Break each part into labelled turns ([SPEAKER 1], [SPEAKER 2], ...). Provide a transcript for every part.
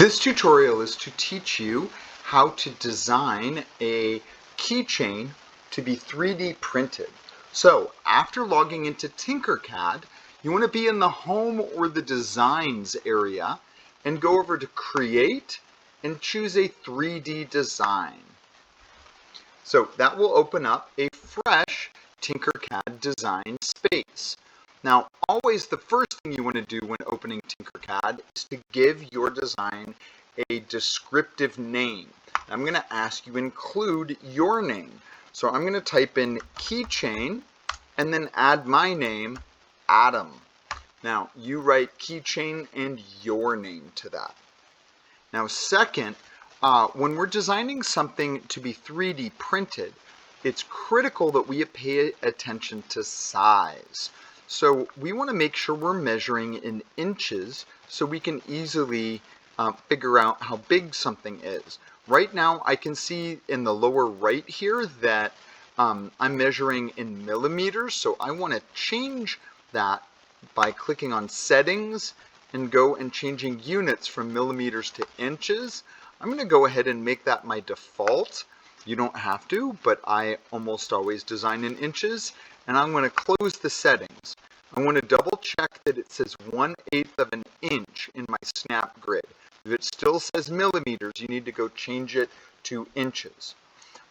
[SPEAKER 1] This tutorial is to teach you how to design a keychain to be 3D printed. So after logging into Tinkercad, you want to be in the home or the designs area and go over to create and choose a 3D design. So that will open up a fresh Tinkercad design space. Now, always the first thing you want to do when opening Tinkercad is to give your design a descriptive name. I'm going to ask you include your name. So I'm going to type in keychain and then add my name, Adam. Now, you write keychain and your name to that. Now, second, when we're designing something to be 3D printed, it's critical that we pay attention to size. So we want to make sure we're measuring in inches so we can easily figure out how big something is. Right now I can see in the lower right here that I'm measuring in millimeters, so I want to change that by clicking on settings and go and changing units from millimeters to inches. I'm going to go ahead and make that my default. You don't have to, but I almost always design in inches. And I'm going to close the settings. I want to double check that it says 1/8 of an inch in my snap grid. If it still says millimeters, you need to go change it to inches.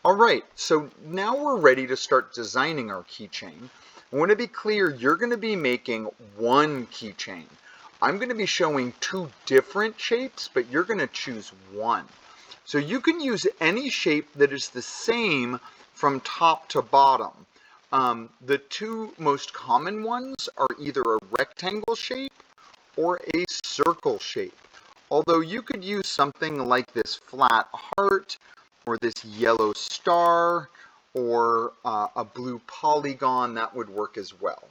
[SPEAKER 1] All right, so now we're ready to start designing our keychain. I want to be clear, you're going to be making one keychain. I'm going to be showing two different shapes, but you're going to choose one. So you can use any shape that is the same from top to bottom. The two most common ones are either a rectangle shape or a circle shape. Although you could use something like this flat heart or this yellow star or a blue polygon, that would work as well.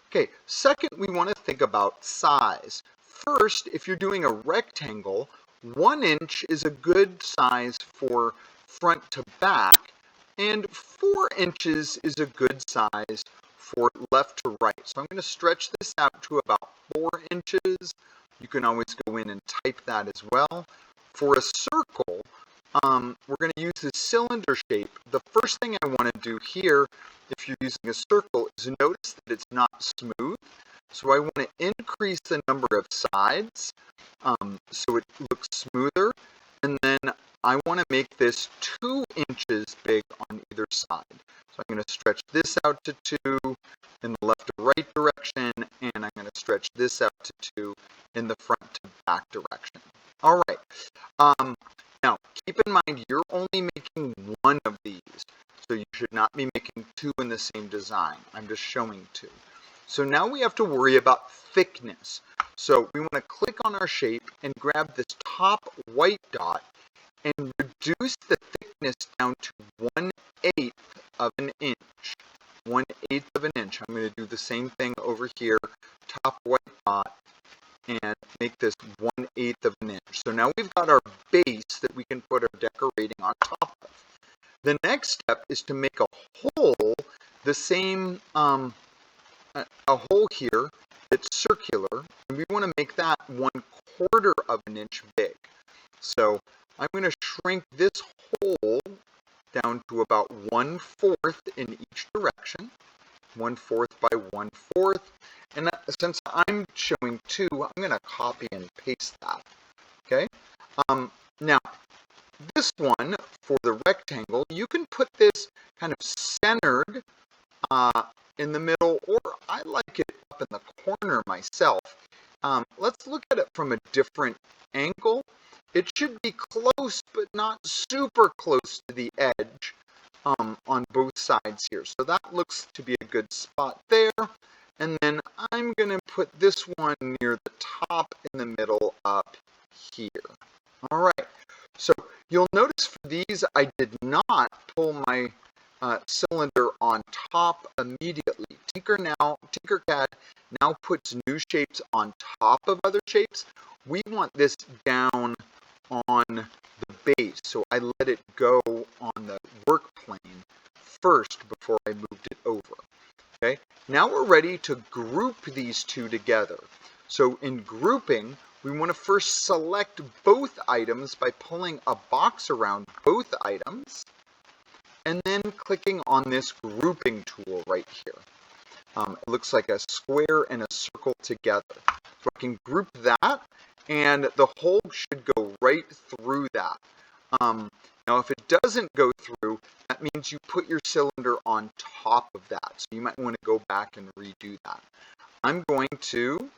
[SPEAKER 1] Okay, second, we want to think about size. First, if you're doing a rectangle, 1 inch is a good size for front to back, and 4 inches is a good size for left to right. So I'm going to stretch this out to about 4 inches. You can always go in and type that as well. For a circle, we're going to use the cylinder shape. The first thing I want to do here, if you're using a circle, is notice that it's not smooth. So I want to increase the number of sides so it looks smoother. And then I want to make this 2 inches big on either side. So I'm going to stretch this out to 2 in the left to right direction, and I'm going to stretch this out to 2 in the front to back direction. All right. Now, keep in mind, you're only making one of these. So you should not be making two in the same design. I'm just showing two. So now we have to worry about thickness. So we want to click on our shape and grab this top white dot and reduce the thickness down to 1/8 of an inch. 1/8 of an inch. I'm going to do the same thing over here, top white dot, and make this 1/8 of an inch. So now we've got our base that we can put our decorating on top of. The next step is to make a hole, the same, a hole here that's circular, and we want to make that 1/4 of an inch big. So I'm going to shrink this hole down to about 1/4 in each direction, 1/4 by 1/4. And since I'm showing two, I'm going to copy and paste that. Okay. Now, this one for the rectangle, you can put this kind of centered in the middle, or I like it up in the corner myself. Let's look at it from a different angle. It should be close, but not super close to the edge on both sides here. So that looks to be a good spot there. And then I'm going to put this one near the top in the middle up here. All right. So you'll notice for these, I did not pull my cylinder on top immediately. Tinkercad now puts new shapes on top of other shapes. We want this down on the base, so I let it go on the work plane first before I moved it over. Okay, now we're ready to group these two together. So in grouping, we want to first select both items by pulling a box around both items and then clicking on this grouping tool right here. It looks like a square and a circle together. So I can group that, and the hole should go right through that. Now, if it doesn't go through, that means you put your cylinder on top of that. So you might want to go back and redo that. I'm going to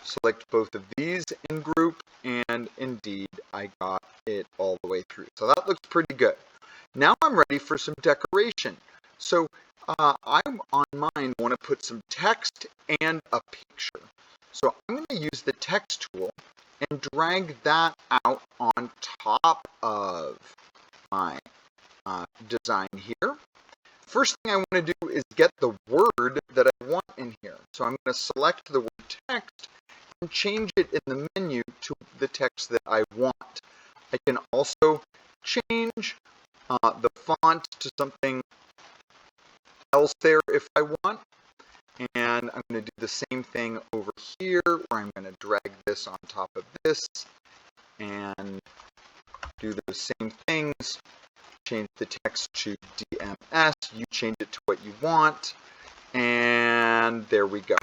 [SPEAKER 1] select both of these in group, and indeed, I got it all the way through. So that looks pretty good. Now I'm ready for some decoration. So I'm on mine want to put some text and a picture. So I'm going to use the text tool and drag that out on top of my design here. First thing I want to do is get the word that I want in here. So I'm going to select the word text and change it in the menu to the text that I want. I can also change the font to something else there if I want. And I'm going to do the same thing over here where I'm going to drag this on top of this and do those same things. Change the text to DMS. You change it to what you want. And there we go.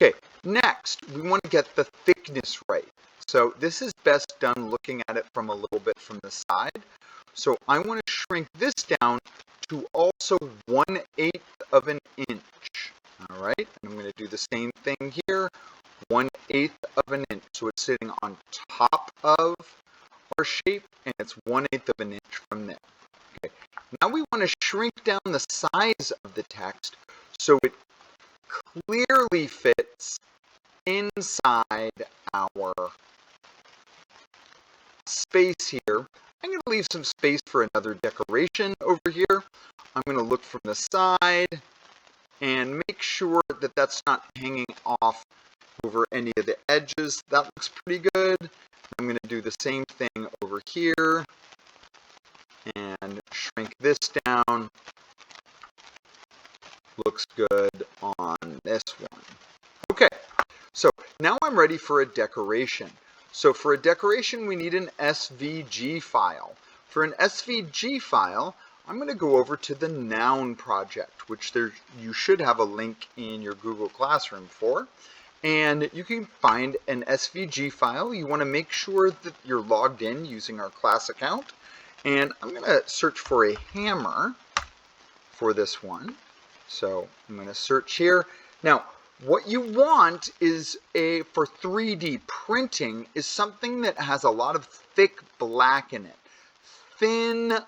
[SPEAKER 1] Okay, next we want to get the thickness right. So this is best done looking at it from a little bit from the side. So I want to shrink this down to also 1/8 of an inch. All right, I'm going to do the same thing here, 1/8 of an inch. So it's sitting on top of our shape, and it's 1/8 of an inch from there. Okay. Now we want to shrink down the size of the text so it clearly fits inside our space here. I'm going to leave some space for another decoration over here. I'm going to look from the side and make sure that that's not hanging off over any of the edges. That looks pretty good. I'm going to do the same thing over here and shrink this down. Looks good on this one. Okay, so now I'm ready for a decoration. So for a decoration, we need an SVG file. For an SVG file, I'm going to go over to the Noun project, which you should have a link in your Google Classroom for. And you can find an SVG file. You want to make sure that you're logged in using our class account. And I'm going to search for a hammer for this one. So I'm going to search here. Now, what you want is for 3D printing is something that has a lot of thick black in it. Thin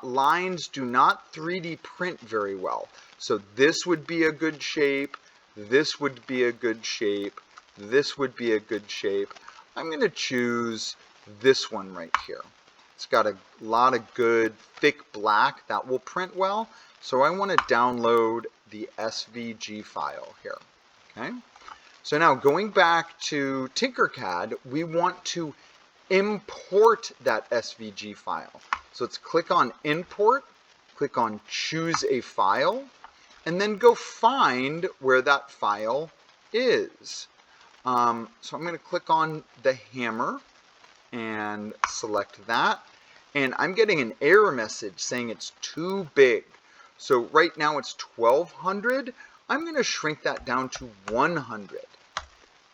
[SPEAKER 1] lines do not 3D print very well. So this would be a good shape. This would be a good shape. This would be a good shape. I'm going to choose this one right here. It's got a lot of good thick black that will print well. So I want to download the SVG file here. Okay. So now going back to Tinkercad, we want to import that SVG file. So let's click on Import, click on Choose a File, and then go find where that file is. So I'm going to click on the hammer and select that. And I'm getting an error message saying it's too big. So right now it's 1200. I'm going to shrink that down to 100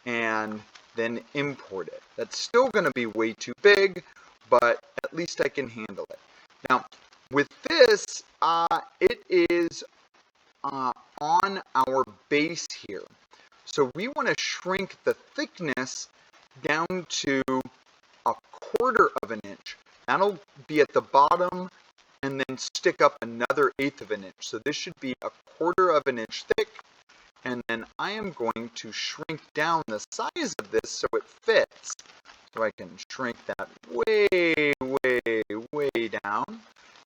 [SPEAKER 1] and then import it. That's still going to be way too big, but at least I can handle it. Now, with this, it is on our base here. So we want to shrink the thickness down to 1/4 of an inch. That'll be at the bottom and then stick up another 1/8 of an inch. So this should be 1/4 of an inch thick. And then I am going to shrink down the size of this so it fits. So I can shrink that way, way, way down.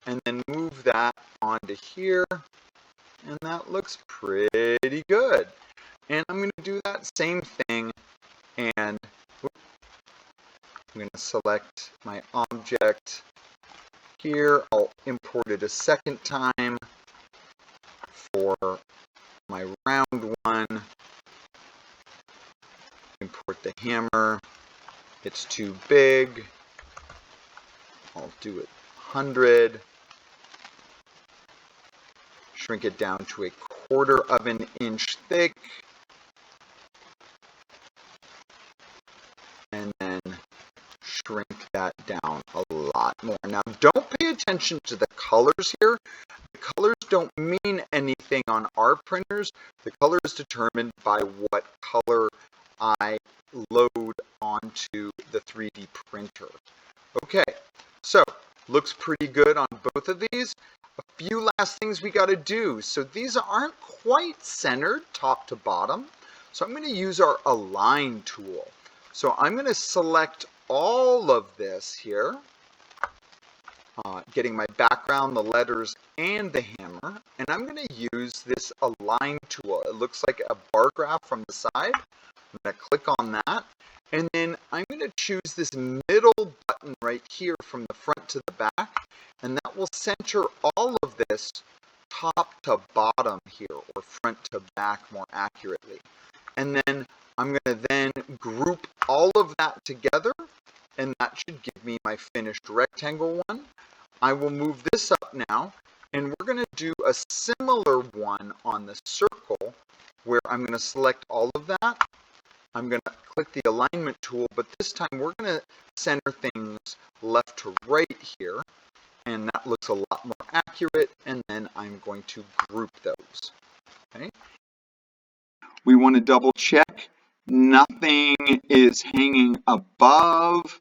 [SPEAKER 1] And then move that onto here. And that looks pretty good. And I'm going to do that same thing. And I'm going to select my object here. I'll import it a second time for my round one. the hammer. It's too big. I'll do it 100. Shrink it down to 1/4 of an inch thick. And then shrink that down a lot more. Now, don't pay attention to the colors here. The colors don't mean anything on our printers. The color is determined by what color I load onto the 3D printer. Okay, so looks pretty good on both of these. A few last things we got to do. So these aren't quite centered top to bottom. So I'm going to use our align tool. So I'm going to select all of this here, getting my background, the letters, and the hammer. And I'm going to use this align tool. It looks like a bar graph from the side. I'm going to click on that. And then I'm going to choose this middle button right here from the front to the back. And that will center all of this top to bottom here, or front to back more accurately. And then I'm going to then group all of that together, and that should give me my finished rectangle one. I will move this up now, and we're going to do a similar one on the circle, where I'm going to select all of that. I'm going to click the alignment tool, but this time we're going to center things left to right here, and that looks a lot more accurate, and then I'm going to group those. Okay. We want to double check. Nothing is hanging above.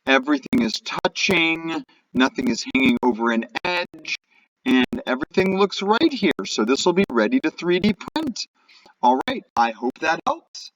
[SPEAKER 1] Everything is touching. Nothing is hanging over an edge. And everything looks right here. So this will be ready to 3D print. All right, I hope that helps.